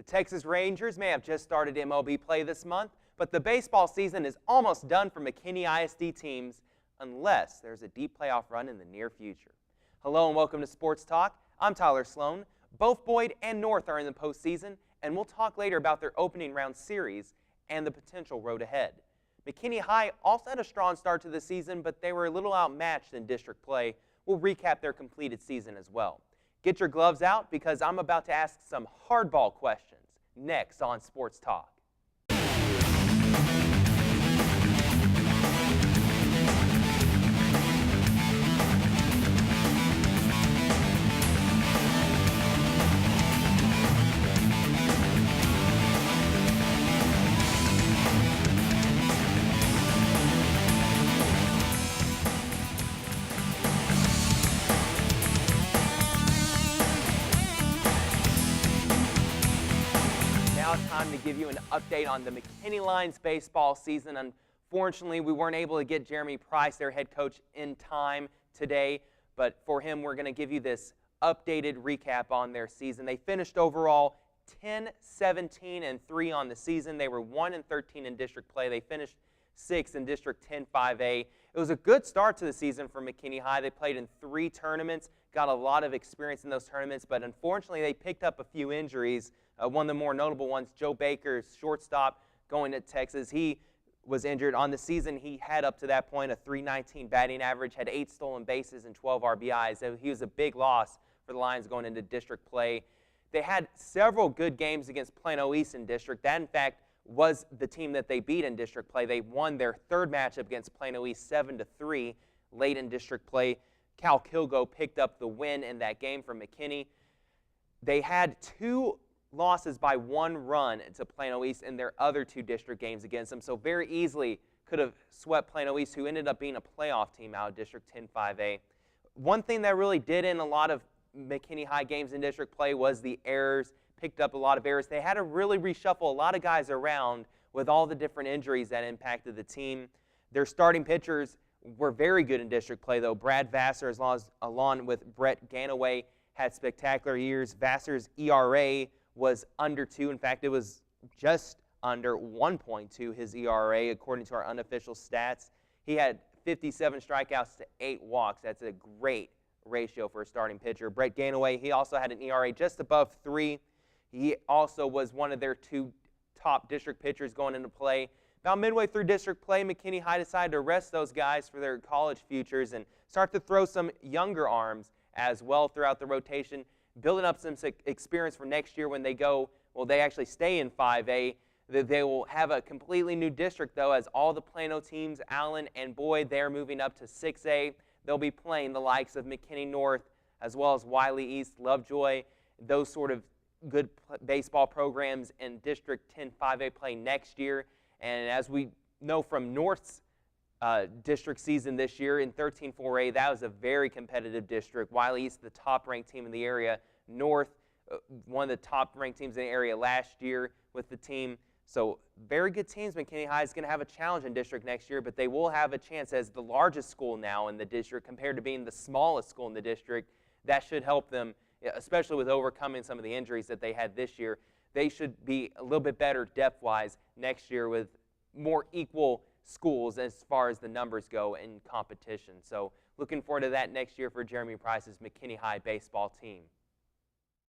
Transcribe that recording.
The Texas Rangers may have just started MLB play this month, but the baseball season is almost done for McKinney ISD teams unless there's a deep playoff run in the near future. Hello and welcome to Sports Talk. I'm Tyler Sloan. Both Boyd and North are in the postseason, and we'll talk later about their opening round series and the potential road ahead. McKinney High also had a strong start to the season, but they were a little outmatched in district play. We'll recap their completed season as well. Get your gloves out because I'm about to ask some hardball questions next on Sports Talk. Time to give you an update on the McKinney Lions baseball season. Unfortunately, we weren't able to get Jeremy Price, their head coach, in time today, but for him, we're going to give you this updated recap on their season. They finished overall 10-17-3 on the season. They were 1-13 in district play. They finished 6th in District 10-5A. It was a good start to the season for McKinney High. They played in 3 tournaments, got a lot of experience in those tournaments, but unfortunately, they picked up a few injuries. One of the more notable ones, Joe Baker's shortstop going to Texas. He was injured on the season. He had up to that point a .319 batting average, had 8 stolen bases and 12 RBIs. So he was a big loss for the Lions going into district play. They had several good games against Plano East in district. That, in fact, was the team that they beat in district play. They won their 3rd matchup against Plano East 7-3 late in district play. Cal Kilgo picked up the win in that game for McKinney. They had 2 losses by 1 run to Plano East in their other 2 district games against them, so very easily could have swept Plano East, who ended up being a playoff team out of District 10-5A. One thing that really did in a lot of McKinney High games in district play was the errors, picked up a lot of errors. They had to really reshuffle a lot of guys around with all the different injuries that impacted the team. Their starting pitchers were very good in district play, though. Brad Vassar, along with Brett Ganaway, had spectacular years. Vassar's ERA was under 2. In fact, it was just under 1.2, his ERA, according to our unofficial stats. He had 57 strikeouts to 8 walks. That's a great ratio for a starting pitcher. Brett Ganaway, he also had an ERA just above 3. He also was one of their 2 top district pitchers going into play. About midway through district play, McKinney High decided to rest those guys for their college futures and start to throw some younger arms as well throughout the rotation, building up some experience for next year when they go, well, they actually stay in 5A. They will have a completely new district, though, as all the Plano teams, Allen and Boyd, they're moving up to 6A. They'll be playing the likes of McKinney North as well as Wiley East, Lovejoy, those sort of good baseball programs in District 10-5A play next year. And as we know from North's district season this year in 13-4A, that was a very competitive district. Wiley East, the top-ranked team in the area. North, one of the top-ranked teams in the area last year with the team. So very good teams. McKinney High is going to have a challenge in district next year, but they will have a chance as the largest school now in the district compared to being the smallest school in the district. That should help them, especially with overcoming some of the injuries that they had this year. They should be a little bit better depth-wise next year with more equal schools as far as the numbers go in competition. So looking forward to that next year for Jeremy Price's McKinney High baseball team.